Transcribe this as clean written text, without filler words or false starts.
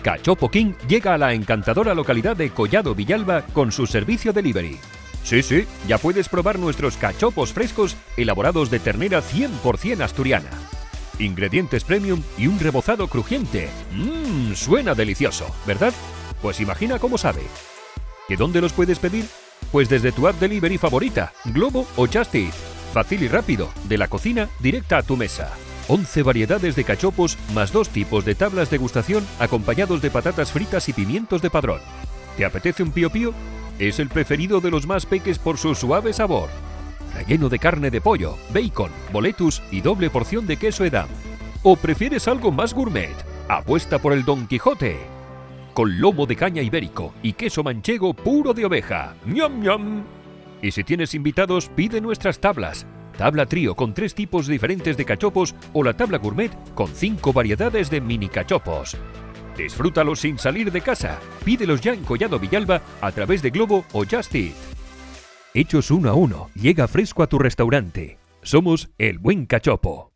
Cachopo King llega a la encantadora localidad de Collado Villalba con su servicio delivery. Sí, ya puedes probar nuestros cachopos frescos elaborados de ternera 100% asturiana. Ingredientes premium y un rebozado crujiente. Suena delicioso, ¿verdad? Pues imagina cómo sabe. ¿Y dónde los puedes pedir? Pues desde tu app delivery favorita, Globo o Just Eat. Fácil y rápido, de la cocina directa a tu mesa. 11 variedades de cachopos más 2 tipos de tablas de degustación acompañados de patatas fritas y pimientos de padrón. ¿Te apetece un pío pío? Es el preferido de los más peques por su suave sabor. Relleno de carne de pollo, bacon, boletus y doble porción de queso edam. ¿O prefieres algo más gourmet? Apuesta por el Don Quijote. Con lomo de caña ibérico y queso manchego puro de oveja. ¡Ñam, ñam! Y si tienes invitados, pide nuestras tablas. Tabla trío con 3 tipos diferentes de cachopos o la tabla gourmet con 5 variedades de mini cachopos. Disfrútalos sin salir de casa. Pídelos ya en Collado Villalba a través de Globo o Just Eat. Hechos 1 a 1. Llega fresco a tu restaurante. Somos El Buen Cachopo.